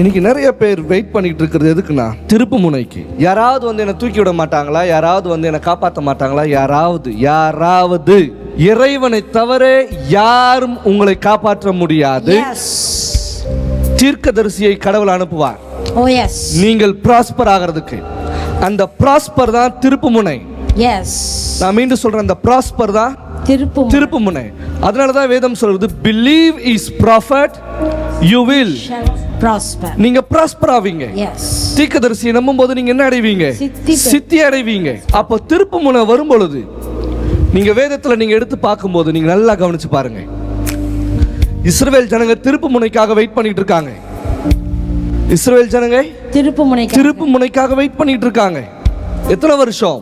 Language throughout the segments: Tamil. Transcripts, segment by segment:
இன்னைக்கு நிறைய பேர் வெயிட் பண்ணிட்டு இருக்கிறது எதுக்குன்னா, திருப்பு முனைக்கு. யாராவது வந்து என்னை தூக்கி விட மாட்டாங்களா, யாராவது வந்து என்னை காப்பாற்ற மாட்டாங்களா, யாராவது இறைவனை தவிர யாரும் உங்களை காப்பாற்ற முடியாது. தீர்க்கதரிசியை கடவுள் அனுப்புவார். நீங்கள் பிராஸ்பர் ஆகிறதுக்கு. அந்த பிராஸ்பர் தான் திருப்பு முனை. நான் மீண்டும் சொல்றேன், அந்த பிராஸ்பர் தான் திருப்பு முனை. அதனாலதான் வேதம் சொல்றது, believe is prophet you will prosper. நீங்க ப்ராஸ்பர் ஆவீங்க. தீர்க்கதரிசியை நம்பும்போது நீங்க என்ன அடைவீங்க? சித்தி அடைவீங்க. அப்ப திருப்பு முனை வரும் பொழுது நீங்க வேதத்துல நீங்க எடுத்து பார்க்கும்போது நீங்க நல்லா கவனிச்சு பாருங்க. இஸ்ரவேல் ஜனங்க திருப்பு முனைக்காக வெயிட் பண்ணிட்டு இருக்காங்க. இஸ்ரவேல் ஜனங்க திருப்பு முனைக்காக வெயிட் பண்ணிட்டு இருக்காங்க. எத்தனை வருஷம்?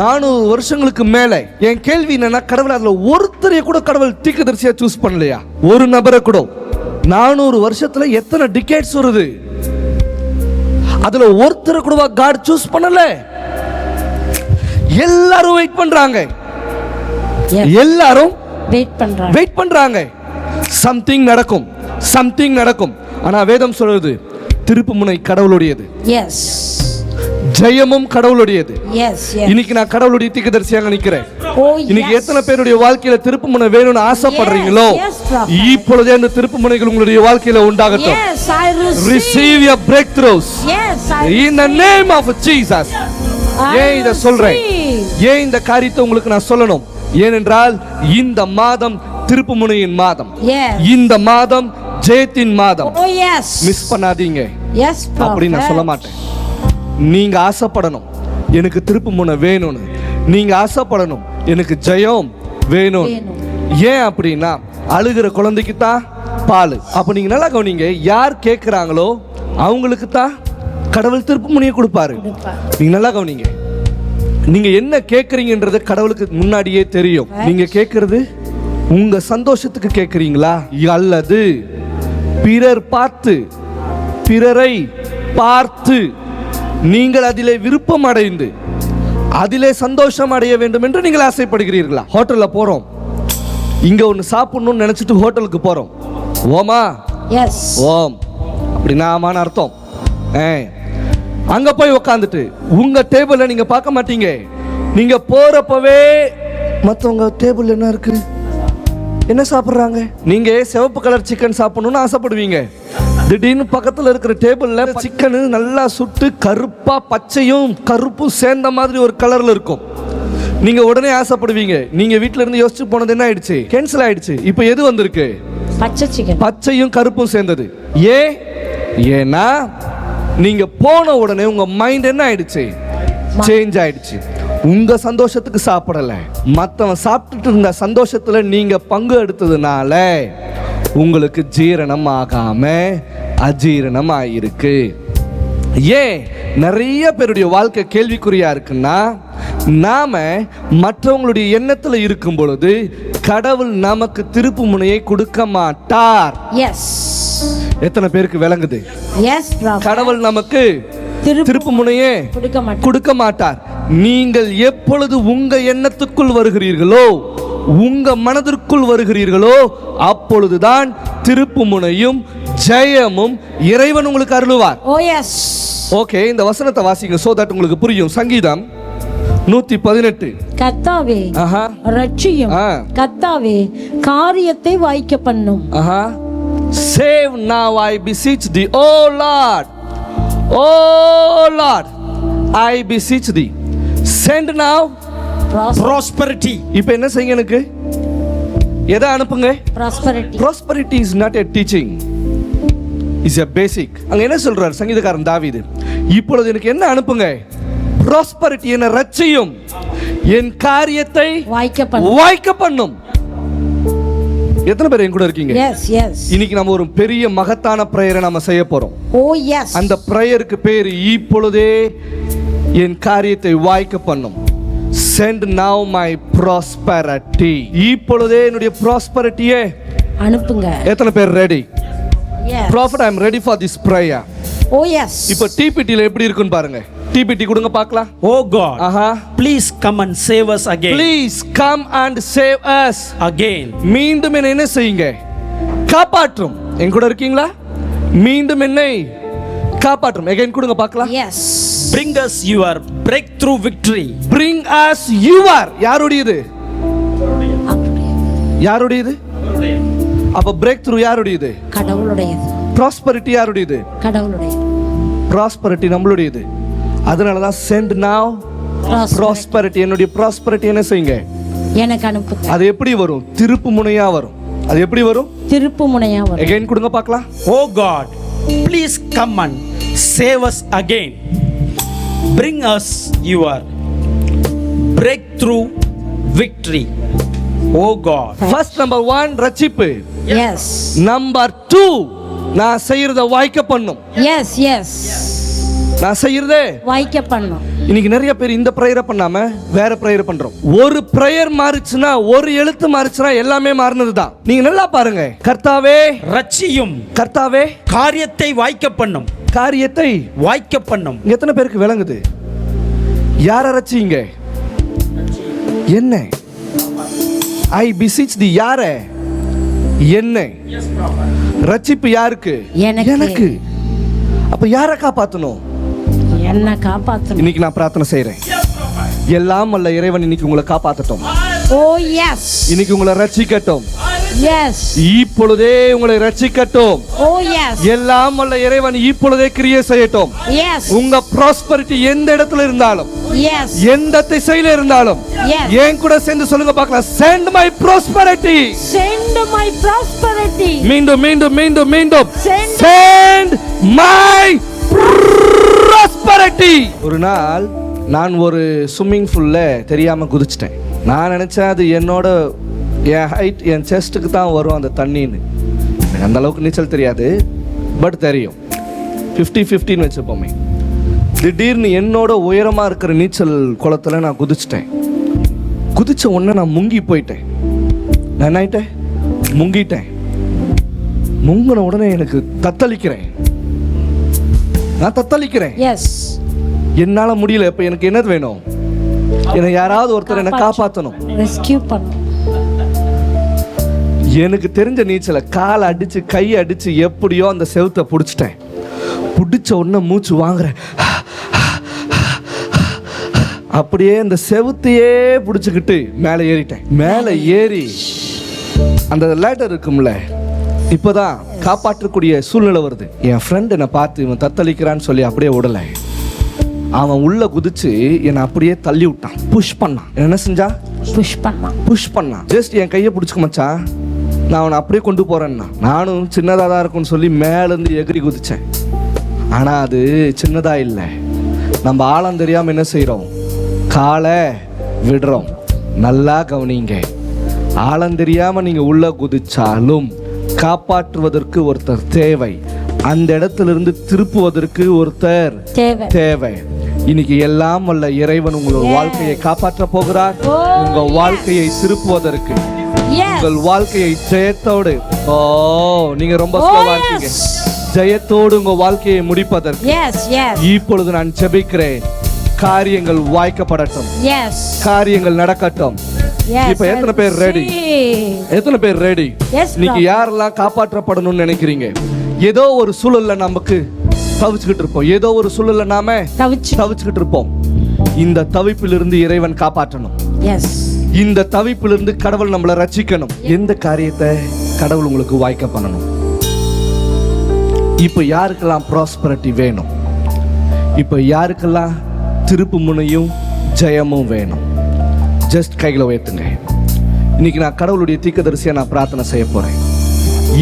400 வருஷங்களுக்கு மேல. என் கேள்வி என்னன்னா, கடவுள் அதுல ஒருத்தரைய கூட கடவுள் தீர்க்கதரிசியா சூஸ் பண்ணலையா? ஒரு நபரை கூட. 400 வருஷத்துல எத்தனை டிகேட்ஸ் வருது? அதுல ஒருத்தரை கூட காட் சூஸ் பண்ணல. எல்லாரும் வெயிட் பண்றாங்க. எல்லாரும் வெயிட் பண்றாங்க. சம்திங் நடக்கும். ஆனா வேதம் சொல்றது, திருப்பு முனை கடவுளுடையது. ஜெயமும் கடவுளுடையது. இன்னைக்கு நான் கடவுளுடைய தீர்க்கதரிசியாக நிக்கிறேன். இன்னைக்கு எத்தனை பேருடைய வாழ்க்கையில திருப்பு முனை வேணும்னு ஆசைப்படுறீங்களோ, இப்பொழுதே அந்த திருப்பு முனைகள் உங்களுடைய வாழ்க்கையில உண்டாகட்டும். Receive your breakthroughs in the name of Jesus. ஏன் இத சொல்றேன்? ஏன் இந்த காரியத்தை உங்களுக்கு நான் சொல்லணும்? ஏனென்றால் இந்த மாதம் திருப்பு முனையின் மாதம். இந்த மாதம் ஜெயத்தின் மாதம். மிஸ் பண்ணாதீங்க. அப்படி நான் சொல்ல மாட்டேன். நீங்க ஆசைப்படணும் எனக்கு திருப்பு முனை வேணும்னு. நீங்க ஆசைப்படணும் எனக்கு ஜெயம் வேணும். ஏன் அப்படின்னா, அழுகிற குழந்தைக்கு தான் பால். அப்ப நீங்க நல்லா கவனிங்க, யார் கேட்கிறாங்களோ அவங்களுக்கு தான் கடவுள் திருப்பு முனையை கொடுப்பாரு. நீங்க நல்லா கவனிங்க. நீங்க என்ன கேட்கறீங்கன்றது கடவுளுக்கு முன்னாடியே தெரியும். நீங்க கேட்கறது உங்க சந்தோஷத்துக்கு கேட்கறீங்களா, அல்லது பிறரை பார்த்து நீங்கள் அதிலே விருப்பம் அடைந்து அதிலே சந்தோஷம் அடைய வேண்டும் என்று நீங்கள் ஆசைப்படுகிறீர்களா? ஹோட்டல்ல போறோம், இங்க ஒன்னு சாப்பிடணும்னு நினைச்சிட்டு ஹோட்டலுக்கு போறோம். ஓமா? ஓம். அப்படின்னா ஆமான்னு அர்த்தம். அங்க போய் உக்காந்துட்டு உங்க டேபிள்ல நீங்க பார்க்க மாட்டீங்க. நீங்க போறப்பவே மத்தவங்க டேபிள் என்ன இருக்கு, என்ன சாப்பிடுறாங்க. நீங்க சிவப்பு கலர் சிக்கன் சாப்பிடணும்னு ஆசைப்படுவீங்க. திடீர்னு பக்கத்துல இருக்கிற டேபிள்ல சிக்கன் நல்லா சுட்டு கருப்பா, பச்சையும் கருப்பும் சேர்ந்த மாதிரி ஒரு கலர்ல இருக்கும். நீங்க உடனே ஆசைப்படுவீங்க. நீங்க வீட்ல இருந்து யோசிச்சு போனது என்ன ஆயிடுச்சு? கேன்சல் ஆயிடுச்சு. இப்போ எது வந்திருக்கு? பச்சை சிக்கன், பச்சையும் கருப்பும் சேர்ந்தது. ஏன்னா நீங்க போன உடனே உங்க மைண்ட் என்ன ஆயிடுச்சு? சேஞ்ச் ஆயிடுச்சு. உங்க சந்தோஷத்துக்கு சாப்பிடல, மத்தவன் சாப்பிட்டுட்டு இருந்த சந்தோஷத்துல நீங்க பங்கு எடுத்ததுனால உங்களுக்கு ஜீரணம் ஆகாம அஜீரணம் ஆயிருக்கு. ஏன் நிறைய பேருடைய வாழ்க்கை கேள்விக்குறியா இருக்குன்னா, நாம மற்றவங்களுடைய எண்ணத்துல இருக்கும் பொழுது கடவுள் நமக்கு திருப்பு முனையை கொடுக்க மாட்டார். எத்தனை பேருக்கு விளங்குது? கடவுள் நமக்கு திருப்பு முனையே கொடுக்க மாட்டார். நீங்கள் எப்பொழுது உங்க எண்ணத்துக்குள் வருகிறீர்களோ, உங்க மனதிற்குள் வருகிறீர்களோ, அப்பொழுதுதான் திருப்பு முனையும் ஜெயமும் இறைவன் உங்களுக்கு அருளுவார். ஓகே, இந்த வசனத்தை வாசிங்க, சோ தட் உங்களுக்கு புரியும். சங்கீதம் 118. கர்த்தாவே ரட்சியும், கர்த்தாவே காரியத்தை வாய்க்க பண்ணும். Save now I beseech thee, O Lord, I beseech thee. Send now prosperity. இப்போ என்ன செய்யுங்க? எனக்கு எதை அனுப்புங்க? Prosperity is not a teaching, is a basic. அங்க என்ன சொல்றார் சங்கீதக்காரன் தாவீது? இப்பொழுது எனக்கு என்ன அனுப்புங்க? Prosperity, என்ன ரட்சியும், என் காரியத்தை வாய்க்க பண்ணும். எத்தனை பேர் என் கூட இருக்கீங்க? இன்னைக்கு நம்ம ஒரு பெரிய மகத்தான பிரேயரை நம்ம செய்ய போறோம். அந்த பிரேயருக்கு பேரு இப்பொழுதே என் காரியத்தை வாய்க்க பண்ணும். Send now my prosperity. இப்பொழுதே என்னுடைய ப்ராஸ்பரிட்டியை அனுப்புங்க. எத்தனை பேர் ready? Prophet, I am ready for this prayer. இப்போ டிபிடில எப்படி இருக்குன்னு பாருங்க. டிபிடி கொடுங்க பார்க்கலாம். Oh God, please come and save us again. Please come and save us again. மீண்டும் என்ன செய்யுங்க? காப்பாற்றும். என் கூட இருக்கீங்களா? மீண்டும் என்னை காப்பாற்றும். எகைன் கொடுங்க பார்க்கலாம். Yes. Bring us your breakthrough victory. Bring us your. யாருடையது? யாருடையது? அப்ப பிரேக் த்ரூ யாருடையது? கடவுளுடையது. ப்ராஸ்பரிட்டி யாருடையது? கடவுளுடையது. ப்ராஸ்பரிட்டி நம்மளுடையது. அதனால தான் சென்ட் நவ ப்ராஸ்பரிட்டி. என்னுடைய ப்ராஸ்பரிட்டி என்ன செய்யுங்க? எனக்கு அனுப்புங்க. அது எப்படி வரும்? திருப்பு முனையா வரும். அது எப்படி வரும்? திருப்பு முனையா வரும். எகைன் கொடுங்க பார்க்கலாம். Oh God, please come and save us again. Bring us your breakthrough victory. Oh God. First number 1 ரட்சிப்பு. Yes. Number 2 நான் செய்யறத வாய்க்க பண்ணும். Yes, yes. நான் செய்யறதே வாய்க்க பண்ணும். இன்னைக்கு நிறைய பேர் இந்த பிரேயரை பண்ணாம வேற பிரேயர் பண்றோம். ஒரு பிரேயர் மாறுச்சுன்னா, ஒரு எழுத்து மாறுச்சுன்னா எல்லாமே மாறினதுதான். நீங்க நல்லா பாருங்க. கர்த்தாவே ரட்சியும். கர்த்தாவே காரியத்தை வாய்க்க பண்ணும். காரியத்தை வாய்க்க பண்ணும். எத்தனை பேருக்கு விளங்குது? யார ரட்சிங்க? என்ன? ஐ பிசிச் தி யார? என்ன? ரட்சிப்பு யாருக்கு? எனக்கு. அப்ப யார காப்பாத்தணும்? என்ன காப்பாத்தணும். இன்னைக்கு நான் பிரார்த்தனை செய்றேன். எல்லாம் வல்ல இறைவன் இன்னைக்கு உங்களை காப்பாத்தட்டும். Oh yes. இன்னைக்கு உங்களை ரட்சிக்கட்டும். Yes. இப்பொழுதே உங்களை ரட்சிக்கட்டும். Oh yes. எல்லாம் வல்ல இறைவன் இப்பொழுதே கிரியை செய்யட்டும். Yes. உங்க ப்ராஸ்பரிட்டி எந்த இடத்துல இருந்தாலும், Yes. எந்த திசையில இருந்தாலும், Yes. என் கூட சேர்ந்து சொல்லுங்க பார்க்கலாம். Send my prosperity. Send my prosperity. மீண்டும் மீண்டும் மீண்டும் மீண்டும். Send my prosperity. ஒரு நாள் நான் ஒரு ஸ்விம்மிங் பூல்ல தெரியாம குதிச்சிட்டேன். நான் நினைச்சேன் அது என்னோட என் ஹைட் என் செஸ்ட்டுக்கு தான் வரும் அந்த தண்ணின்னு. எனக்கு அந்த அளவுக்கு நீச்சல் தெரியாது, பட் தெரியும். 50-50 வச்சுப்போமே. திடீர்னு என்னோட உயரமாக இருக்கிற நீச்சல் குளத்தில் நான் குதிச்சிட்டேன். குதிச்ச உடனே நான் முங்கி போயிட்டேன். நான் என்ன ஆயிட்டேன்? முங்கிட்டேன். முங்கின உடனே எனக்கு தத்தளிக்கிறேன். நான் தத்தளிக்கிறேன். எஸ். என்னால முடியல. இப்ப எனக்கு என்னது வேணும்? என்னை யாராவது ஒருத்தர் என்ன காப்பாற்றணும். ரெஸ்கியூ பண்ணணும். எனக்கு தெரிஞ்ச நீச்சலை காலை அடிச்சு கை அடிச்சு எப்படியோ அந்த செவுத்தை பிடிச்சிட்டேன். பிடிச்ச உடனே மூச்சு வாங்குறேன். அப்படியே அந்த செவுத்தையே பிடிச்சிக்கிட்டு மேலே ஏறிட்டேன். மேலே ஏறி அந்த லேட்டர் இருக்கும்ல, இப்போதான் காப்பாற்றக்கூடிய சூழ்நிலை வருது. என் ஃப்ரெண்ட் என்னை பார்த்து இவன் தத்தளிக்கிறான்னு சொல்லி அப்படியே விடலை. அவன் உள்ள குதிச்சு என்னை அப்படியே தள்ளி விட்டான். புஷ் பண்ணான். என்ன செஞ்சா? புஷ் பண்ணான். ஜஸ்ட் என் கையை பிடிச்சிக்க மச்சான், நான் அவனை அப்படியே கொண்டு போறேன்னா. நானும் சின்னதாக தான் இருக்கும்னு சொல்லி மேலேருந்து எகிரி குதிச்சேன். ஆனால் அது சின்னதாக இல்லை. நம்ம ஆழம் தெரியாமல் என்ன செய்கிறோம்? காலை விடுறோம். நல்லா கவனிங்க. ஆழம் தெரியாமல் நீங்கள் உள்ள குதிச்சாலும் காப்பாற்றுவதற்கு ஒருத்தர் தேவை. அந்த இடத்திலிருந்து திருப்புவதற்கு ஒருத்தர் தேவை. இன்னைக்கு எல்லாம் வல்ல இறைவன் உங்களோட வாழ்க்கையை காப்பாற்ற போகிறார். உங்க வாழ்க்கையை திருப்புவதற்கு, உங்கள் வாழ்க்கையை ஜெயத்தோடு, நீங்க ரொம்ப ஸ்லோவா இருக்கீங்க, ஜெயத்தோடு உங்க வாழ்க்கையை முடிப்பதற்கு இப்பொழுது நான் ஜெபிக்கிறேன். காரியங்கள் வாய்க்கப்படட்டும். காரியங்கள் நடக்கட்டும். இப்ப எத்தனை பேர் ரெடி? எத்தனை பேர் ரெடி? இன்னைக்கு யாரெல்லாம் காப்பாற்றப்படணும்னு நினைக்கிறீங்க? ஏதோ ஒரு சூழல்ல நமக்கு தவிச்சுக்கிட்டு இருப்போம். ஏதோ ஒரு சூழல்ல நாம தவிச்சுக்கிட்டு இருப்போம். இந்த தவிப்பிலிருந்து இறைவன் காப்பாற்றணும். இந்த தவிப்பிலிருந்து கடவுள் நம்மளை ரட்சிக்கணும். எந்த காரியத்தை கடவுள் உங்களுக்கு வாய்க்க பண்ணணும்? இப்ப யாருக்கெல்லாம் ப்ராஸ்பரிட்டி வேணும்? இப்ப யாருக்கெல்லாம் திருப்பு முனையும் ஜெயமும் வேணும்? ஜஸ்ட் கைகளை உயர்த்துங்க. இன்னைக்கு நான் கடவுளுடைய தீர்க்கதரிசியா நான் பிரார்த்தனை செய்ய போறேன்.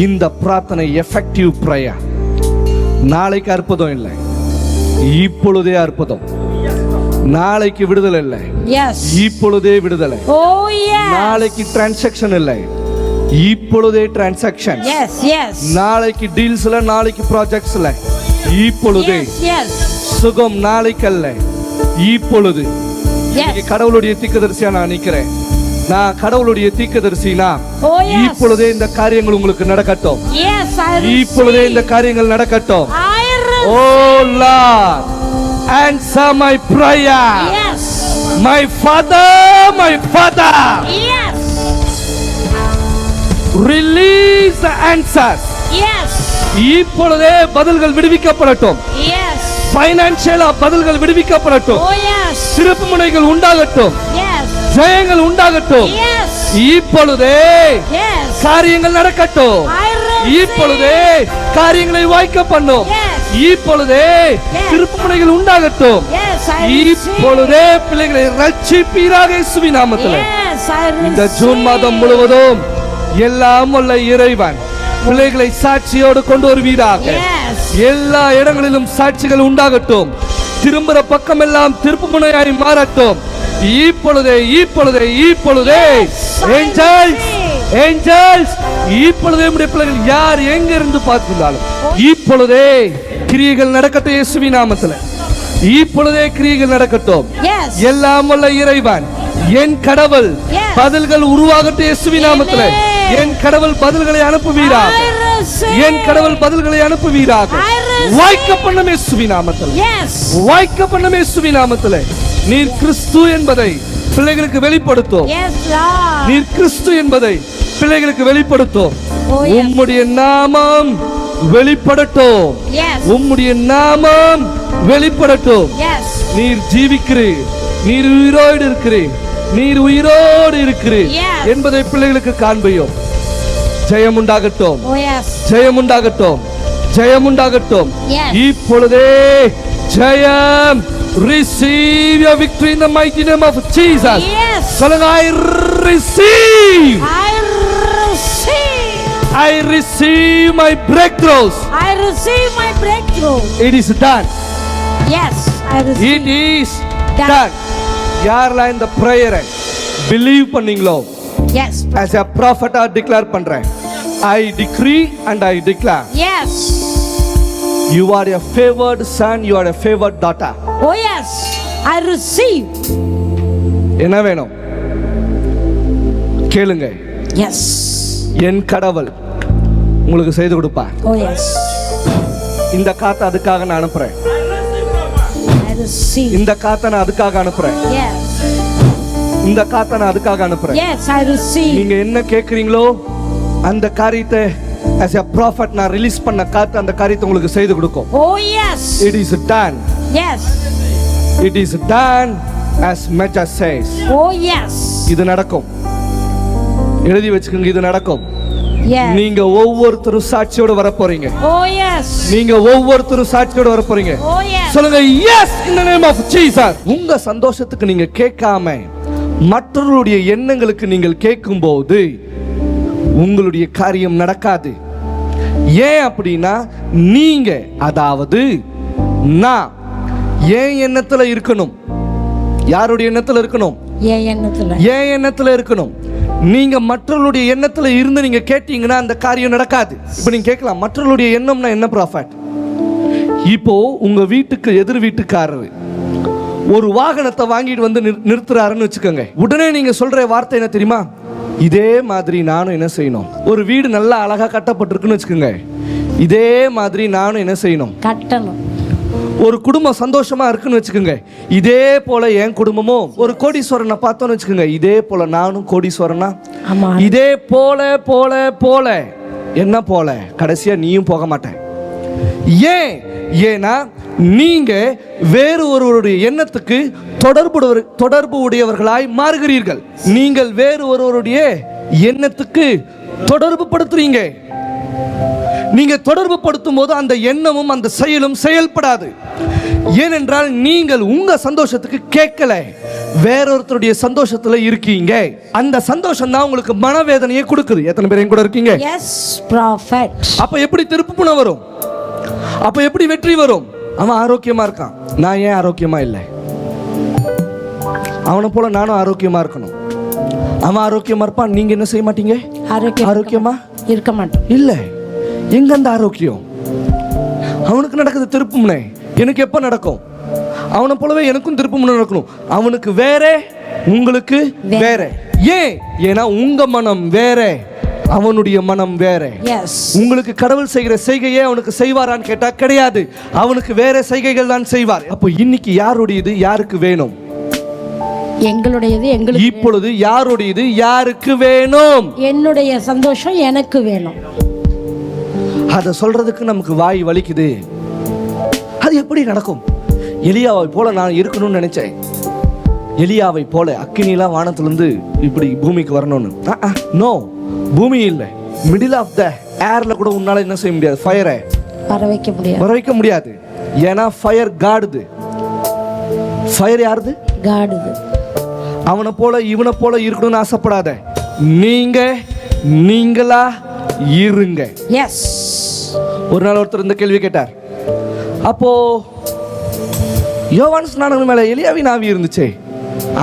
இந்த பிரார்த்தனை எஃபெக்டிவ் பிரேயர். நாளைக்கு அற்புதம் இல்லை, இப்பொழுதே அற்புதம். நாளைக்கு விடுதலை இல்லை, இப்பொழுதே விடுதலை. நாளைக்கு டிரான்சாக்ஷன் இல்லை, இப்பொழுதே டிரான்சாக்ஷன். நாளைக்கு டீல்ஸ்ல, நாளைக்கு ப்ராஜெக்ட்ஸ்ல, இப்பொழுதே சுகம். நாளைக்கு அல்ல, இப்பொழுது. கடவுளுடைய தீர்க்கதரிசியா நான் நிக்கிறேன். நான் கடவுளுடைய தீர்க்கதரிசினா இப்பொழுதே இந்த காரியங்கள் உங்களுக்கு நடக்கட்டும். இப்பொழுதே இந்த காரியங்கள் நடக்கட்டும். Oh Lord, answer my prayer. My Father, my Father. Release the answers. இப்பொழுதே பதில்கள் விடுவிக்கப்படட்டும். Yes. பைனான்சியலா பதில்கள் விடுவிக்கப்படட்டும். Oh yes. திருப்பு முனைகள் உண்டாகட்டும். Yes. ஜெயங்கள் உண்டாகட்டும். Yes. இப்பொழுதே Yes. காரியங்கள் நடக்கட்டும். I receive. இப்பொழுதே காரியங்களை வாய்க்க பண்ணும். Yes. இப்பொழுதே திருப்பு முனைகள் உண்டாகட்டும். Yes, I receive. இப்பொழுதே பிள்ளைகளை ரட்சிப்பீராக இயேசுவின் நாமத்திலே. Yes, I receive. இந்த ஜூன் மாதம் முழுவதும் எல்லாம் வல்ல இறைவன் பிள்ளைகளை சாட்சியோடு கொண்டு வருவீராக. Yes. எல்லா இடங்களிலும் சாட்சிகள் உண்டாகட்டும். திரும்புற பக்கமெல்லாம் திருப்பு முனையாய் மாறட்டும். இப்பொழுதே இப்பொழுதே இப்பொழுதே ஏஞ்சல்ஸ் ஏஞ்சல்ஸ் இப்பொழுதே நம்முடைய பிள்ளைகள் யார் எங்க இருந்து பார்த்திருந்தாலும் இப்பொழுதே கிரியைகள் நடக்கட்டும் இயேசுவின் நாமத்திலே. இப்பொழுதே கிரியைகள் நடக்கட்டும். Yes. எல்லாம் வல்ல இறைவன் என் கடவுள் Yes. பதில்கள் உருவாகட்டும் இயேசுவின் நாமத்திலே. என் கடவுள் பதில்களை அனுப்புவீராக. I receive. என் கடவுள் பதில்களை அனுப்புவீராக. I receive. வாய்க்க பண்ணும் இயேசுவின் நாமத்திலே. Yes. வாய்க்க பண்ணும் இயேசுவின் நாமத்திலே. நீர் கிறிஸ்து என்பதை பிள்ளைகளுக்கு வெளிப்படுத்தும். Yes, Lord. நீர் கிறிஸ்து என்பதை பிள்ளைகளுக்கு வெளிப்படுத்தும். Oh, yes. உம்முடைய நாமம் வெளிப்படட்டும். Yes. உம்முடைய நாமம் வெளிப்படட்டும். Yes. நீர் ஜீவிக்கிறீர், நீர் உயிரோடு இருக்கிறீர், நீர் உயிரோடு இருக்கிறீர் Yes. என்பதை பிள்ளைகளுக்கு காண்பையும். ஜெயம் உண்டாகட்டும், Oh yes. ஜெயம் உண்டாகட்டும், ஜெயம் உண்டாகட்டும். Yes. இப்பொழுதே ஜெயம். Receive your victory in the mighty name of Jesus. Yes. சொல்லுங்க, I receive. I receive. I receive my breakthroughs. I receive my breakthrough. It is done. Yes, I receive. It is Done. done. யாரெல்லாம் இந்த பிரேயரை பிலீவ் பண்ணீங்களோ Yes. as a prophet declare பண்றேன். I decree and I declare. Yes. You are a favored son, you are a favored daughter. Oh yes. I receive. என்ன வேணும் கேளுங்க. Yes. என் கடவுள் உங்களுக்கு செய்து கொடுப்பார். Oh yes. இந்த காத்தை அதுக்காக நான் அனுப்புறேன். I receive. இந்த காத்தை நான் அதுக்காக அனுப்புறேன். Yes. இந்த காத்தை நான் அதுக்காக அனுப்புறேன். Yes, I receive. நீங்க என்ன கேக்குறீங்களோ அந்த காரியத்தை as a prophet நான் ரிலீஸ் பண்ண காத்து அந்த காரியத்தை உங்களுக்கு செய்து கொடுக்கும். Oh yes. It is done. Yes. It is done as much as says. Oh yes. இது நடக்கும். எழுதி வச்சுக்கோங்க, இது நடக்கும். Yes. நீங்க ஒவ்வொருத்தரும் சாட்சியோட வர போறீங்க. Oh yes. நீங்க ஒவ்வொருத்தரும் சாட்சியோட வர போறீங்க. Oh yes. சொல்லுங்க, yes in the name of Jesus. உங்க சந்தோஷத்துக்கு நீங்க கேட்காம மற்றவர்களுடைய எண்ணங்களுக்கு நீங்கள் கேட்கும்போது உங்களுடைய காரியம் நடக்காது. ஏன் அப்படின்னா நீங்க, அதாவது நான் ஏன் எண்ணத்துல இருக்கணும். யாருடைய எண்ணத்துல இருக்கணும்? ஏன் எண்ணத்துல? ஏன் எண்ணத்துல இருக்கணும். நீங்க மற்றவர்களுடைய எண்ணத்துல இருந்து நீங்க கேட்டீங்கன்னா அந்த காரியம் நடக்காது. இப்போ நீங்க கேட்கலாம், மற்றவர்களுடைய எண்ணம்னா என்ன ப்ராஃபட்? இப்போ உங்க வீட்டுக்கு எதிர் வீட்டுக்காரரு ஒரு வாகனத்தை வாங்கிட்டு வந்து நிறுத்துறாருன்னு வச்சுக்கோங்க. உடனே நீங்க சொல்ற வார்த்தை என்ன தெரியுமா? இதே மாதிரி நானும் என்ன செய்யணும். ஒரு வீடு நல்லா அழகா கட்டப்பட்டிருக்குன்னு வச்சுக்கோங்க. இதே மாதிரி நானும் என்ன செய்யணும்? கட்டணும். ஒரு குடும்பம் சந்தோஷமா இருக்குன்னு வச்சுக்கோங்க. இதே போல என் குடும்பமும், ஒரு கோடீஸ்வரனை பார்த்தோன்னு வச்சுக்கோங்க, இதே போல நானும் கோடீஸ்வரனா. ஆமா. இதே போல போல போல என்ன போல கடைசியா நீயும் போக மாட்டேன். ஏன்? ஏன்னா நீங்க வேறு ஒருவருடைய எண்ணத்துக்கு தொடர்பு உடையவர்களாய் மாறுகிறீர்கள். நீங்கள் வேறு ஒருவருடைய எண்ணத்துக்கு தொடர்பு படுத்துறீங்க. நீங்க தொடர்பு படுத்தும் போது அந்த எண்ணமும் அந்த செயலும் செயல்படாது. ஏனென்றால் நீங்கள் உங்க சந்தோஷத்துக்கு கேட்கல, வேறொருத்தருடைய சந்தோஷத்துல இருக்கீங்க. அந்த சந்தோஷம் தான் உங்களுக்கு மனவேதனையை கொடுக்குது. எத்தனை பேர் கூட இருக்கீங்க? Yes, prophet. அப்ப எப்படி திருப்புமுனை வரும்? அப்ப எப்படி வெற்றி வரும்? அவன் ஆரோக்கியமா இருக்கான், நான் ஏன் ஆரோக்கியமா இல்லை? அவனை போல நானும் ஆரோக்கியமா இருக்கணும். அவன் ஆரோக்கியமா இருப்பான், நீங்க என்ன செய்ய மாட்டீங்க? ஆரோக்கியமா இருக்க மாட்டோம். இல்ல. எங்க அந்த ஆரோக்கியம்? அவனுக்கு நடக்குது திருப்புமுனை, எனக்கு எப்ப நடக்கும்? அவனை போலவே எனக்கும் திருப்புமுனை நடக்கணும். அவனுக்கு வேற, உங்களுக்கு வேற. ஏன்? ஏன்னா உங்க மனம் வேற, அவனுடைய மனம் வேற. உங்களுக்கு கடவுள் செய்கிற செய்கையே அவனுக்கு செய்வாரான்னு கேட்டா கிடையாது. அவனுக்கு வேற செய்கைகள் தான் செய்வார். அப்போ இன்னைக்கு யாருடையது யாருக்கு வேணும்? எங்களுடையது எங்களுக்கு. இப்பொழுது யாருடையது யாருக்கு வேணும்? என்னுடைய சந்தோஷம் எனக்கு வேணும். அதை சொல்றதுக்கு நமக்கு வாய் வலிக்குது. அது எப்படி நடக்கும்? எலியாவை போல நான் இருக்கணும்னு நினைச்சேன். எலியாவை போல அக்கினிலாம் வானத்திலிருந்து இப்படி பூமிக்கு வரணும்னு. நோ, பூமி இல்லை, மிடில் ஆஃப் த ஏர்ல கூட உன்னால என்ன செய்ய முடியாது, ஃபயரை வர வைக்க முடியாது. ஏன்னா ஃபயர் காடுது. ஃபயர் யாருது? காடுது. அவனை போல இவனை போல இருக்கணும்னு ஆசைப்படாத. நீங்களா இருங்க. எஸ். ஒரு நாள் ஒருத்தர் இந்த கேள்வி கேட்டார். அப்போ யோவான் ஸ்நானகன் மேல எலியாவின் ஆவி இருந்துச்சே,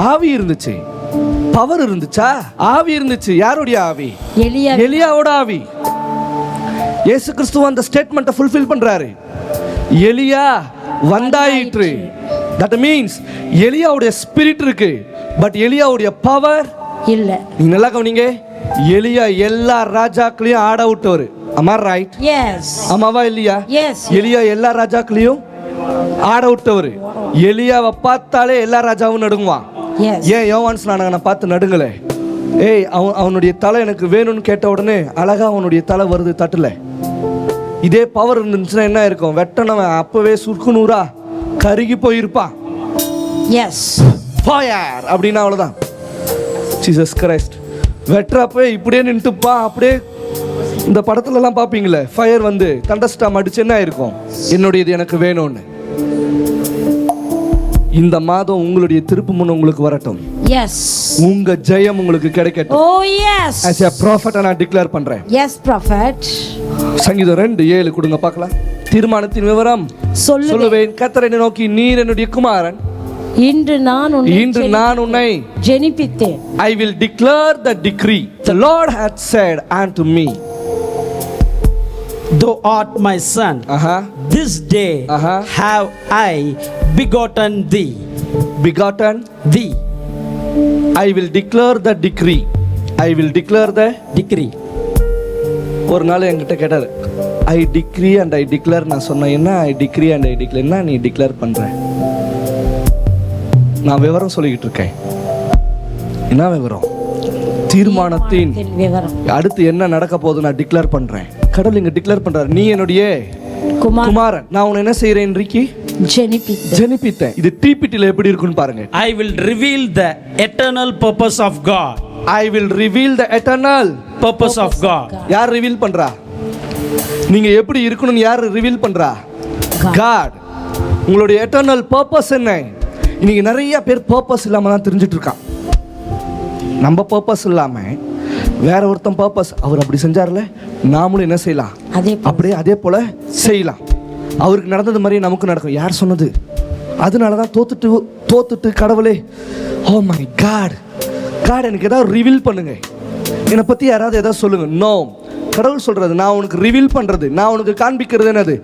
ஆவி இருந்துச்சு, பவர் இருந்துச்சா? ஆவி இருந்துச்சு. யாருடைய ஆவி? எலியாவோட ஆவி. இயேசு கிறிஸ்து அந்த ஸ்டேட்மெண்ட்டை ஃபுல்ஃபில் பண்றாரு. எலியா வந்தாயிற்று. தட் மீன்ஸ் எலியாவுடைய ஸ்பிரிட் இருக்கு, பட் எலியாவுடைய பவர் இல்ல. நீங்க நல்லா கவனிங்க. எலியா எல்லா ராஜாக்களையும் ஆட விட்டவர். அம்மா ரைட்? எஸ். ஆமாவா இல்லையா? எஸ். எலியா எல்லா ராஜாக்களையும் ஆட விட்டவர். எலியாவை பார்த்தாலே எல்லா ராஜாவும் நடுங்குவான். ஏன் யோவான் ஸ்நானகனை பார்த்து நடுங்கல? ஏய், அவனுடைய தலை எனக்கு வேணும்னு கேட்ட உடனே அழகா அவனுடைய தலை வருது தட்டுல. இதே பவர் இருந்துச்சுன்னா என்ன இருக்கும்? வெட்டனவன் அப்பவே சுக்குநூறா கருகி போயிருப்பான். எஸ். ஃபயர் அப்படின்னா அவ்வளவுதான். ஜீசஸ் கிரைஸ்ட் வெட்டுறப்ப இப்படியே நின்றுப்பான். அப்படியே இந்த படத்துல எல்லாம் பாப்பீங்களே, ஃபயர் வந்து தண்டஸ்டாம் அடிச்சு என்ன இருக்கும்? என்னுடையது எனக்கு வேணும்னு. இந்த மாதம் உங்களுடைய திருப்பு முன் உங்களுக்கு வரட்டும். எஸ். உங்க ஜெயம் உங்களுக்கு கிடைக்கட்டும். Oh yes. as a prophet நான் டிக்ளேர் பண்றேன். Yes prophet. சங்கீதம் 2:7 கொடுங்க பார்க்கலாம். தீர்மானத்தின் விவரம் சொல்லுவேன். கர்த்தரை நோக்கி, நீர் என்னுடைய குமாரன், இன்று நான் உன்னை ஜெனிப்பித்தேன். I will declare the decree the Lord hath said unto me. Thou art my son. This day have I begotten thee. Begotten thee. I will declare the decree. I will declare the decree. ஒரு நாள் என்கிட்ட கேட்டாரு, I decree and I declare. நான் சொன்னேன், என்ன I decree and I declare? என்ன நீ டிக்ளேர் பண்ற? நான் விவரம் சொல்லிக்கிட்டு இருக்கேன். என்ன விவரம்? தீர்மானத்தின் விவரம். அடுத்து என்ன நடக்க போகுது நான் டிக்ளேர் பண்றேன். கடவுள் இங்க டிக்ளேர் பண்றாரு, நீ என்னுடைய குமாரன், நான் உன்னை என்ன செய்றேன்? ஜெனிப்பித்தேன். இது டிபிடில எப்படி இருக்குன்னு பாருங்க. I will reveal the eternal purpose of God. I will reveal the eternal purpose of God. யார் ரிவீல் பண்றா? நீங்க எப்படி இருக்கணும்னு யார் ரிவீல் பண்றா? God. உங்களுடைய எட்டர்னல் பர்பஸ் என்ன? இன்னைக்கு நிறைய பேர் பர்பஸ் இல்லாம தான் தெரிஞ்சிட்டு இருக்கான். நம்ம பர்பஸ் இல்லாம வேற ஒருத்தன் பர்பஸ், அவர் அப்படி செஞ்சார்ல, நாமளும் என்ன செய்யலாம்? அப்படியே அதே போல செய்யலாம். அவருக்கு நடந்தது மாதிரி நமக்கு நடக்கும். யார் சொன்னது? அதனால தான் தோத்துட்டு கடவுளே, ஓ மை காட், எனக்கு ஏதாவது ரிவீல் பண்ணுங்க, என்னை பத்தி யாராவது ஏதாவது சொல்லுங்க. நோ, கடவுள் சொல்றது, நான் உனக்கு ரிவீல் பண்றது, நான் உனக்கு காண்பிக்கிறது என்னது?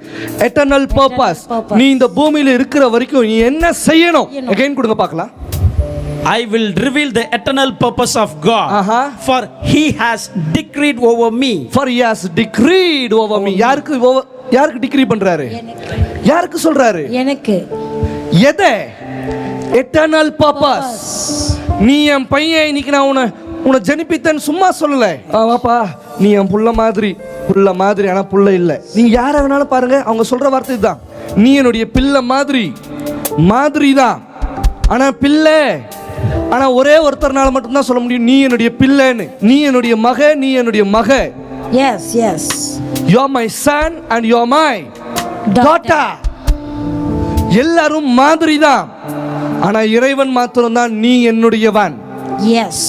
Eternal purpose. நீ இந்த பூமியில இருக்கிற வரைக்கும் நீ என்ன செய்யணும்? அகைன் கொடுங்க பார்க்கலாம். I will reveal the eternal purpose of God. For he has decreed over me. For he has decreed over me. யாருக்கு டிக்ரீ பண்றாரு? யாருக்கு சொல்றாரு? எனக்கு. எதை? Eternal purpose. நீ என் பையன், இன்னைக்கு நான் உன்னை ஜெனிப்பித்தேன்னு சும்மா சொல்லல. வாப்பா, நீ என் புள்ள மாதிரி, ஆனா புள்ள இல்ல. நீங்க யாரை வேணாலும் பாருங்க, அவங்க சொல்ற வார்த்தை இதுதான், நீ என்னுடைய பிள்ளை மாதிரி தான், ஆனா பிள்ளை. ஆனா ஒரே ஒருத்தர்னால மட்டும்தான் சொல்ல முடியும், நீ என்னுடைய பிள்ளைன்னு. நீ என்னுடைய மக. Yes yes. You are my son and you are my daughter. எல்லாரும் மாதிரி தான், ஆனா இறைவன் மாத்திரம் தான் நீ என்னுடையவன். எஸ்.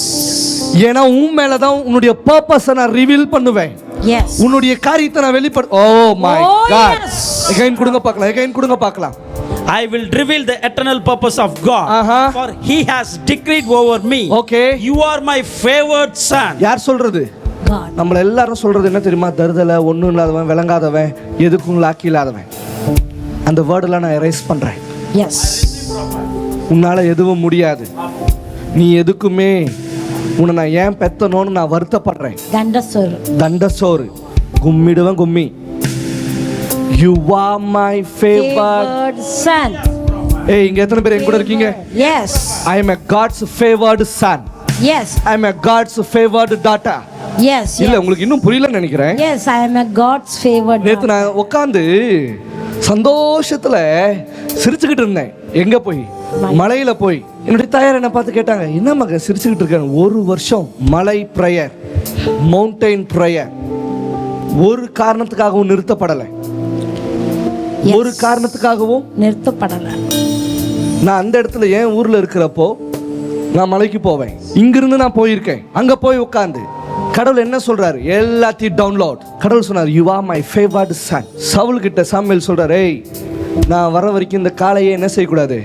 ஏன்னா உன் மேலதான் உன்னுடைய பர்பஸ் நான் ரிவீல் பண்ணுவேன். எஸ். உன்னுடைய காரியத்தை நான் வெளிப்படு. Oh my god. அகைன் கொடுங்க பார்க்கலாம். I will reveal the eternal purpose of God. For he has decreed over me. Okay. You are my favored son. யார் சொல்றது? God. நம்மள எல்லாரும் சொல்றது என்ன தெரியுமா? தருதல, ஒண்ணும் இல்லாதவன், விளங்காதவன், எதுக்கும் லாக்கி இல்லாதவன். அந்த வேர்டெல்லாம் நான் எரேஸ் பண்றேன். எஸ். உன்னால எதுவும் முடியாது, நீ எதுக்குமே, உன்னை நான் ஏன் பெத்தனோன்னு நான் வருத்தப்படுறேன். தண்டசோறு கும்மிடுவேன் கும்மி. You are my favored son. ஏய், இங்க எத்தனை பேர் என் கூட இருக்கீங்க? Yes. I am a God's favored son. Yes. I am a God's favored daughter. Yes. இல்ல உங்களுக்கு இன்னும் புரியலன்னு நினைக்கிறேன். Yes, I am a God's favored. நேத்து நான் உட்கார்ந்து சந்தோஷத்துல சிரிச்சுக்கிட்டு இருந்தேன். எங்க போய்? மலையில போய். என்னுடைய தாயார் என்ன பார்த்து கேட்டாங்க, என்ன மகன் சிரிச்சுக்கிட்டு இருக்காங்க? ஒரு வருஷம் மலை பிரேயர், மவுண்டைன் பிரேயர் ஒரு காரணத்துக்காகவும் நிறுத்தப்படலை. ஒரு காரணத்துக்காகவும் நிறுத்தப்படலை. நான் அந்த இடத்துல என் ஊர்ல இருக்கிறப்போ நான் மலைக்கு போவேன். இங்கிருந்து நான் போயிருக்கேன். அங்க போய் உட்கார்ந்து கடவுள் என்ன சொல்றாரு? எல்லாத்தையும் டவுன்லோட். கடவுள் சொன்னார், you are my favourite son. Saul கிட்ட சாமுவேல் சொல்றாரு, ஏய் நான் வர வரைக்கும் இந்த காளையை என்ன செய்யக்கூடாது?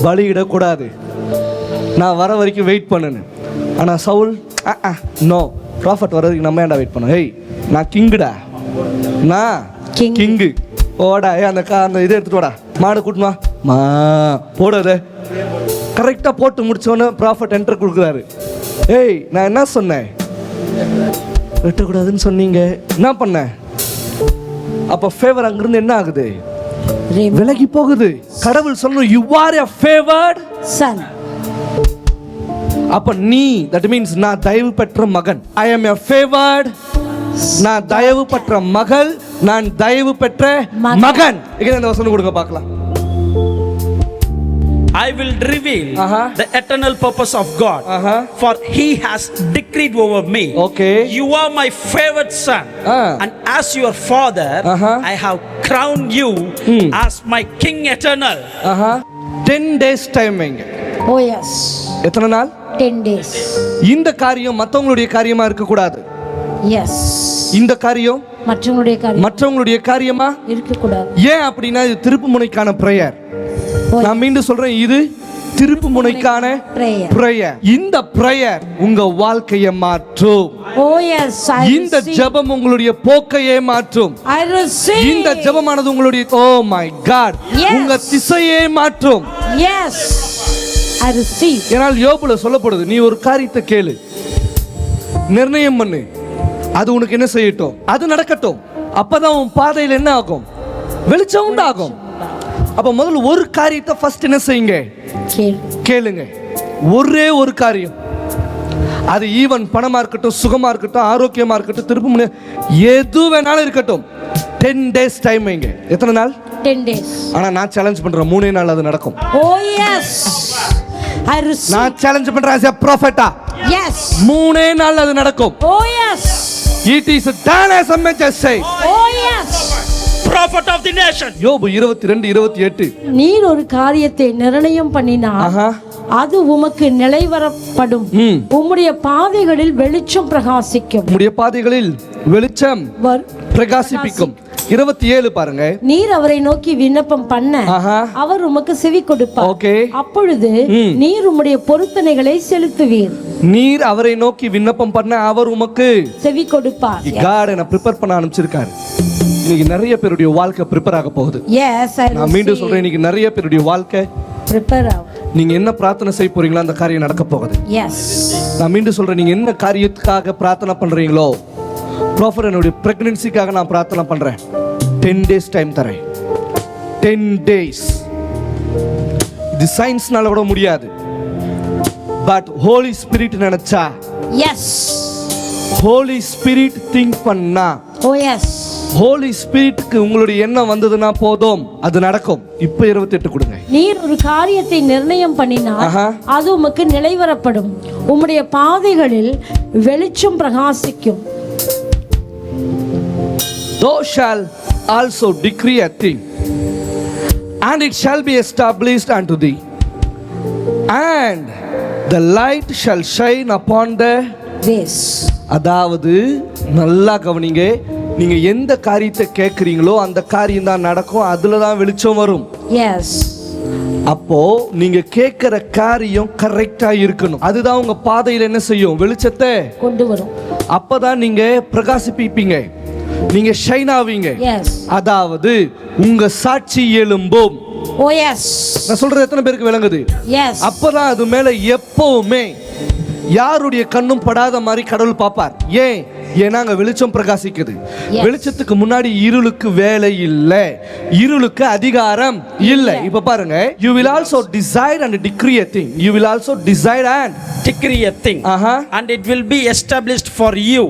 பலியிடக்கூடாது. நான் வர வரைக்கும் வெயிட் பண்ணு. ஆனா சவுல் நோ, ப்ராஃபட் வர வரைக்கும் நம்ம ஏன்டா வெயிட் பண்ண? ஏய் நான் கிங்குடா, நான் கிங்கு. ஓடா அந்த இதை எடுத்துட்டு வாடா, மாடு கூட்டுமா மா போடாத. கரெக்டா போட்டு முடிச்சோன்னு ப்ராஃபட் என்டர் கொடுக்குறாரு. ஏய் நான் என்ன சொன்னேன்? வெட்டக்கூடாதுன்னு சொன்னீங்க, என்ன பண்ண? அப்ப ஃபேவர் அங்கிருந்து என்ன ஆகுது? விலகி போகுது. கடவுள் சொல்லணும், you are a favourite son. அப்ப நீ, தட் மீன்ஸ் நான் தயவு பெற்ற மகன். I am a favourite. நான் தயவு பெற்ற மகள், நான் தயவு பெற்ற மகன். இங்க இந்த வசனம் கொடுங்க பார்க்கலாம். I will reveal the eternal purpose of God, for He has decreed over me. Okay. You are my favorite son, and as your father, I have crowned you as my king eternal. 10 days timing. Oh yes. எத்தனை நாள்? 10 days. இந்த காரியம் மற்றவங்களுடைய காரியமா இருக்க கூடாது. Yes. இந்த காரியம் மற்றவங்களுடைய காரியமா இருக்க கூடாது. ஏன் அப்படின்னா இது திருப்புமுனைக்கான பிரேயர். நான் மீண்டும் சொல்றேன், இது திருப்புமுனைக்கான பிரேயர். இந்த பிரேயர் உங்க வாழ்க்கையை மாற்றும். Oh yes, இந்த ஜெபம் உங்களுடைய போக்கையே மாற்றும். I receive. இந்த ஜெபமானது உங்களுடைய oh my god உங்க திசையே மாற்றும். Yes, I receive. ஏனால் யோபுல சொல்லப்படுது, நீ ஒரு காரியத்தை கேளு, நிர்ணயம் பண்ணு, அது உனக்கு என்ன செய்யட்டும், அது நடக்கட்டும். அப்பதான் உன் பாதையில் என்ன ஆகும்? வெளிச்சம் உண்டாகும். அப்ப முதல்ல ஒரு காரியத்தை ஃபர்ஸ்ட் என்ன செய்யுங்க? கேளுங்க. ஒரே ஒரு காரியம். அது ஈவன் பணமா இருக்கட்டும், சுகமா இருக்கட்டும், ஆரோக்கியமா இருக்கட்டும், திருப்பி எது வேணாலும் இருக்கட்டும். 10 days டைம் வைங்க. எத்தனை நாள்? 10 days. ஆனா நான் சேலஞ்ச் பண்றேன், 3 நாள் அது நடக்கும். Oh yes, I receive. நான் சேலஞ்ச் பண்றேன் as a prophet. Yes. 3 நாள் அது நடக்கும். Oh yes. It is done as a message says. Oh yes. Prophet of the nation. யோபு 22:28. நீர் ஒரு காரியத்தை நிர்ணயம் பண்ணினால் அது உமக்கு நிலைவரப்படும். உம்முடைய பாதைகளில் வெளிச்சம் பிரகாசிக்கும். உம்முடைய பாதைகளில் வெளிச்சம் பிரகாசிப்பிக்கும். 27 பாருங்க. நீர் அவரை நோக்கி விண்ணப்பம் பண்ண அவர் உமக்கு செவி கொடுப்பார். அப்பொழுது நீர் உம்முடைய பொருத்தனைகளை செலுத்துவீர். நீர் அவரை நோக்கி விண்ணப்பம் பண்ண அவர் உமக்கு செவி கொடுப்பார். God என்ன ப்ரிப்பேர் பண்ண ஆரம்பிச்சிருக்காரு. இன்னைக்கு நிறைய பேருடைய வாழ்க்கை ப்ரிப்பேர் ஆக போகுது. Yes, நான் மீண்டும் சொல்றேன், இன்னைக்கு நிறைய பேருடைய வாழ்க்கை ப்ரிப்பேர் ஆகும். நீங்க என்ன பிரார்த்தனை செய்ய போறீங்களோ அந்த காரியம் நடக்க போகுது. Yes. நான் மீண்டும் சொல்றேன், நீங்க என்ன காரியத்துக்காக பிரார்த்தனை பண்றீங்களோ, ப்ராஃபட் என்னுடைய பிரெக்னன்சிக்காக நான் பிரார்த்தனை பண்றேன். 10 days டைம் தரேன். 10 days. இது சயின்ஸ்னால விட முடியாது. பட் ஹோலி ஸ்பிரிட் நினைச்சா, எஸ், ஹோலி ஸ்பிரிட் திங்க் பண்ணா, ஓ எஸ், ஹோலி ஸ்பிரிட்க்கு உங்களுடைய எண்ணம் வந்ததுன்னா போதும், அது நடக்கும். இப்ப 28 கொடுங்க. நீர் ஒரு காரியத்தை நிர்ணயம் பண்ணினால் அது உமக்கு நிலைவரப்படும். உம்முடைய பாதைகளில் வெளிச்சம் பிரகாசிக்கும். Thou shall also decree a thing, and it shall be established unto thee, and the light shall shine upon the ways. அதாவது நல்லா கவனிங்க, நீங்க எந்த காரியத்தை கேட்குறீங்களோ அந்த காரியம் தான் நடக்கும், அதுல தான் வெளிச்சம் வரும். எஸ். அப்போ நீங்க கேட்கிற காரியம் கரெக்டா இருக்கணும். அதுதான் உங்க பாதையில் என்ன செய்யும்? வெளிச்சத்தை கொண்டு வரும். அப்பதான் நீங்க பிரகாசிப்பீங்க, நீங்க ஷைன் ஆவீங்க. அதாவது உங்க சாட்சி எழும்பும். ஓ எஸ். நான் சொல்றது எத்தனை பேருக்கு விளங்குது? எஸ். அப்பதான் அது மேல எப்பவுமே யாருடைய கண்ணும் படாத மாதிரி கடவுள் பார்ப்பார். ஏன்? ஏன்னா அங்க வெளிச்சம் பிரகாசிக்குது. வெளிச்சத்துக்கு முன்னாடி இருளுக்கு வேலை இல்லை, இருளுக்கு அதிகாரம் இல்லை. இப்ப பாருங்க, you will also decide and decree a thing. You will also decide and decree a thing, and it will be established for you,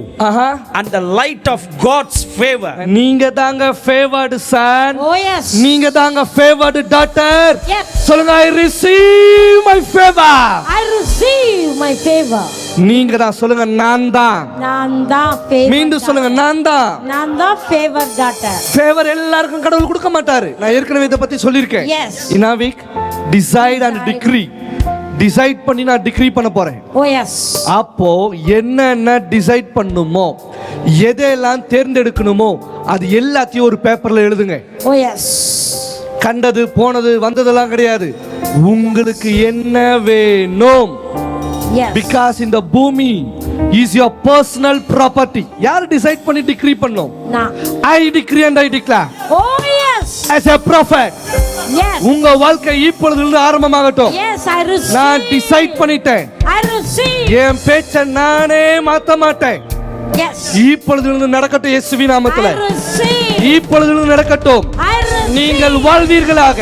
and the light of God's favor. நீங்க தாங்க favored son. Oh yes. நீங்க தாங்க favored daughter. Yes. சொல்லுங்க, I receive my favor. I receive my favor. நீங்க தான் சொல்லுங்க, நான் தான். நான் தான் favor. மீண்டும் சொல்லுங்க, நான் தான். நான் தான் favor daughter. ஃபேவர் எல்லாருக்கும் கடவுள் கொடுக்க மாட்டாரு. நான் ஏற்கனவே இத பத்தி சொல்லிருக்கேன். Yes. In a week, decide and decree. Decide பண்ணி நான் டிக்ரீ பண்ண போறேன். Oh yes. அப்போ என்னென்ன டிசைட் பண்ணுமோ, எதெல்லாம் தேர்ந்தெடுக்கணுமோ அது எல்லாத்தையும் ஒரு பேப்பர்ல எழுதுங்க. Oh yes. கண்டது போனது வந்ததெல்லாம் கிடையாது. உங்களுக்கு என்ன வேணும்? Yes. Because in the பூமி is your personal property. யார் டிசைட் பண்ணி டிக்ரீ பண்ணோம்? நான். I decree and I declare. Oh yes. As a prophet. Yes. உங்க வாழ்க்கை இப்பொழுதிலிருந்து ஆரம்பமாகட்டும். Yes, I receive. நான் டிசைட் பண்ணிட்டேன். I receive. என் பேச்ச நானே மாத்த மாட்டேன். Yes. இப்பொழுதிலிருந்து நடக்கட்டும் இயேசுவின் நாமத்திலே. I receive. இப்பொழுதிலிருந்து நடக்கட்டும். I receive. நீங்கள் வாழ்வீர்களாக.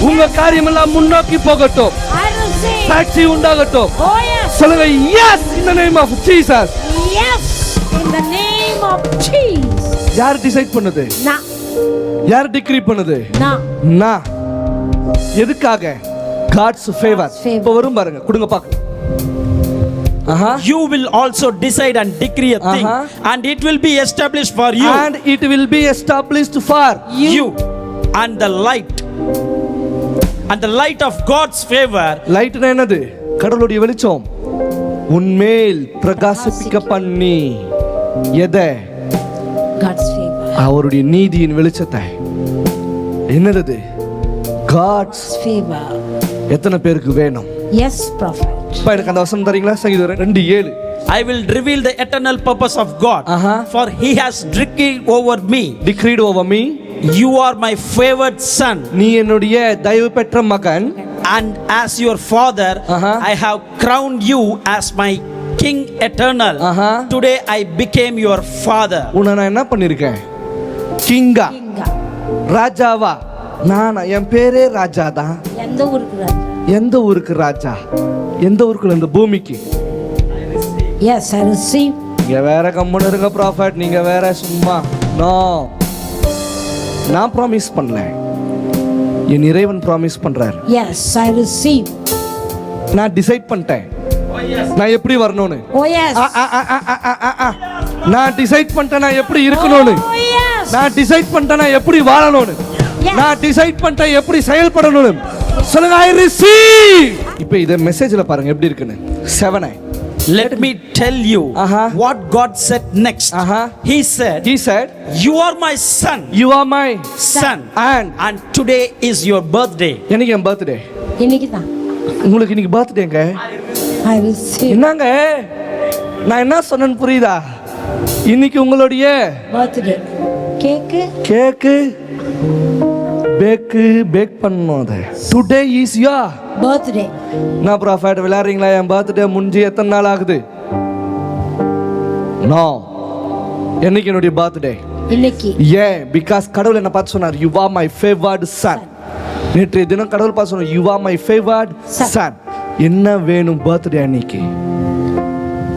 உங்க காரியமெல்லாம் முன்னோக்கி போகட்டும். I receive. சாட்சி உண்டாகட்டும். Oh yes. சொல்லுங்க, yes in the name of Jesus. Yes, in the name of Jesus. யார் டிசைட் பண்ணுது? நான். யார் டிக்ரீ பண்ணுது? நான். எதுக்காக? God's favor. இப்ப வரும் பாருங்க, கொடுங்க பார்க்கலாம். You will also decide and decree a thing, and it will be established for you. And it will be established for you. And the light of God's favor. Light என்னது? கடவுளுடைய வெளிச்சம் உன்மேல் பிரகாசிப்பிக்க பண்ணி எதை? God's favor. அவருடைய நீதியின் வெளிச்சத்தை. என்னது? God's favor. எத்தனை பேருக்கு வேணும்? Yes, prophet. இப்ப எனக்கு அந்த வசனம் தரீங்களா? சங்கீதம் 2:7. I will reveal the eternal purpose of God, for he has decreed over me. Decreed over me. You are my favored son. நீ என்னுடைய தயவு பெற்ற மகன். And as your father, I have crowned you as my king eternal. Today I became your father. உன்னை நான் என்ன பண்ணிருக்கேன்? கிங்கா. ராஜாவா? நான், என் பேரே ராஜா தான். எந்த ஊருக்கு ராஜா? எந்த ஊருக்கு ராஜா? எந்த ஊருக்கு? இந்த பூமிக்கு. Yes, I receive. நீங்க வேற கம்முன்னு இருங்க ப்ராஃபட், நீங்க வேற சும்மா. நோ, நான் ப்ராமிஸ் பண்ணல, என் இறைவன் ப்ராமிஸ் பண்றாரு. Yes, I receive. நான் டிசைட் பண்ணிட்டேன் நான் எப்படி வரணும்னு. Oh yes. நான் டிசைட் பண்ணிட்டேன் நான் எப்படி இருக்கணும்னு. Oh yes. நான் டிசைட் பண்ணிட்டேன் நான் எப்படி வாழணும்னு. நான் டிசைட் பண்ணிட்டேன் எப்படி செயல்படணும்னு. சொல்லுங்க, I receive. இப்போ இத மெசேஜ்ல பாருங்க எப்படி இருக்குன்னு. 7. Let me tell you what God said next. He said, you are my son. You are my son. And today is your birthday. எனக்கு என் பர்த்டே. இன்னைக்கு தான். உங்களுக்கு இன்னைக்கு பர்த்டேங்க. I receive. என்னங்க நான் என்ன சொன்னேன்னு புரியுதா? இன்னைக்கு உங்களுடைய பர்த்டே. கேக்கு பேக் பண்ணணும். அது டுடே இஸ் யுவர் பர்த்டே. நான் ப்ராஃபட் விளையாடுறீங்களா? என் பர்த்டே முடிஞ்சு எத்தனை நாள் ஆகுது? நோ, என்னைக்கு என்னுடைய பர்த்டே? இன்னைக்கு. ஏன்? பிகாஸ் கடவுள் என்ன பார்த்து சொன்னார், you are my favourite son. நேற்றைய தினம் கடவுள் பார்த்து சொன்னார், you are my favourite son. என்ன வேணும் பர்த்டே அன்னைக்கு?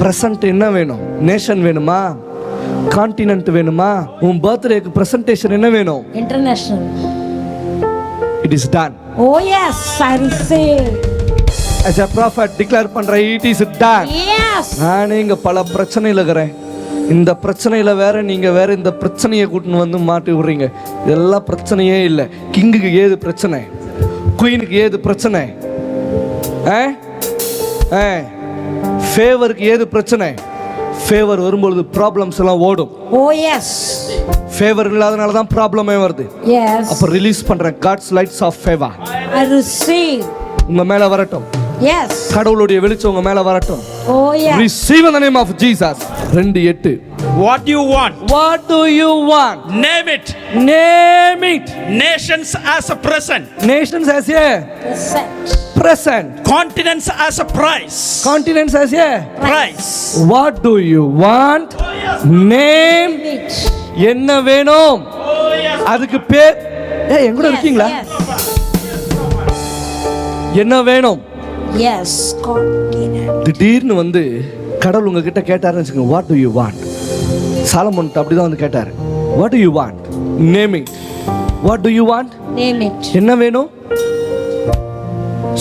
பிரசன்ட் என்ன வேணும்? நேஷன் வேணுமா? கான்டினென்ட் வேணுமா? உன் பர்த்டேக்கு பிரசன்டேஷன் என்ன வேணும்? International. It is done. Oh yes, I receive. As a prophet declare பண்றேன், it is done. Yes. நான் இங்க பல பிரச்சனையில இருக்கறேன். இந்த பிரச்சனையில வேற நீங்க வேற இந்த பிரச்சனையை கூட்டின்னு வந்து மாட்டி விடுறீங்க. இதெல்லாம் பிரச்சனையே இல்லை. கிங்குக்கு ஏது பிரச்சனை? குயினுக்கு ஏது பிரச்சனை? ஃபேவருக்கு ஏது பிரச்சனை? ஃபேவர் வரும்போது ப்ராப்ளம்ஸ் எல்லாம் ஓடும். Oh yes. ஃபேவர் இல்லாதனால தான் ப்ராப்ளமே வருது. Yes. அப்ப ரிலீஸ் பண்றேன் God's lights of favor. I receive. உங்க மேல வரட்டும். Yes. கடவுளுடைய வெளிச்சம் உங்க மேல வரட்டும். Oh yes. Receive in the name of Jesus. 2:8. What do you want? What do you want? Name it. Name it. Nations as a present. Nations as a Present. present. Continents as a price. Continents as a Price. What do you want? Name. It. என்ன வேணும்? அதுக்கு பேர் எங்க கூட இருக்கீங்களா? Yes. என்ன வேணும்? Yes. Continent. திடீர்னு வந்து கடவுள் உங்ககிட்ட கேட்டாருன்னு வச்சுக்கோங்க, what to you want? Solomon அப்படிதான் வந்து கேட்டாரு, what to you want? Name it. What to you want? Name it. என்ன வேணும்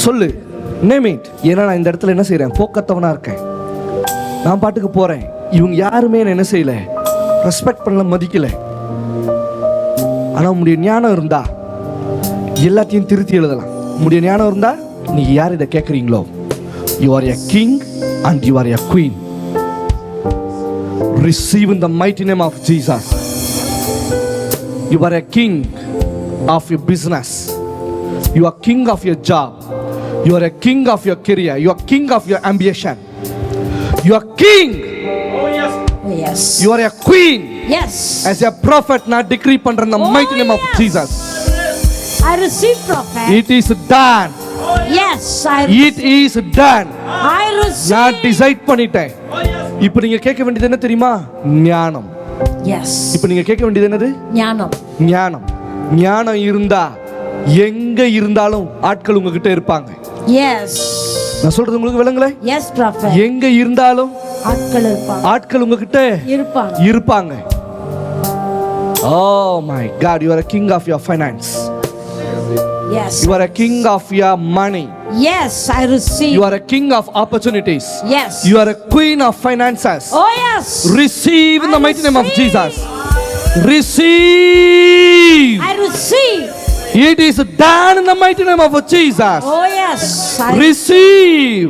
சொல்லு. Name it. ஏன்னா நான் இந்த இடத்துல என்ன செய்றேன், போக்கத்தவனா இருக்கேன். நான் பாட்டுக்கு போறேன். இவங்க யாருமே என்ன செய்யல, ரெஸ்பெக்ட் பண்ணல, மதிக்கல. ஆனா உங்களுடைய ஞானம் இருந்தா எல்லாத்தையும் திருத்தி எழுதலாம். உங்களுடைய ஞானம் இருந்தா நீங்க யார் இதை கேட்குறீங்களோ, you are a king and you are a queen. Receive in the mighty name of Jesus. You are a king of your business. You are king of your job. You are a king of your career. You are king of your ambition. You are king. Oh yes. You are a queen. Yes. As a prophet, நான் decree பண்றேன் in the mighty name of Jesus. I receive prophet. It is done. Yes. It is done. I receive. நான் டிசைட் பண்ணிட்டேன். இப்போ நீங்க கேட்க வேண்டியது என்ன தெரியுமா? ஞானம். Yes. இப்போ நீங்க கேட்க வேண்டியது என்னது? ஞானம். ஞானம். ஞானம் இருந்தா எங்க இருந்தாலும் ஆட்கள் உங்ககிட்ட இருப்பாங்க. Yes. நான் சொல்றது உங்களுக்கு விளங்கல? Yes prophet. எங்க இருந்தாலும் ஆட்கள் இருப்பாங்க. ஆட்கள் உங்ககிட்ட இருப்பாங்க. Oh my God, you are a king of your finance. Yes. You are a king of your money. Yes, I receive. You are a king of opportunities. Yes. You are a queen of finances. Oh yes. Receive in the mighty name of receive. Jesus. Receive. I receive. It is done in the mighty name of Jesus. Oh yes. Receive.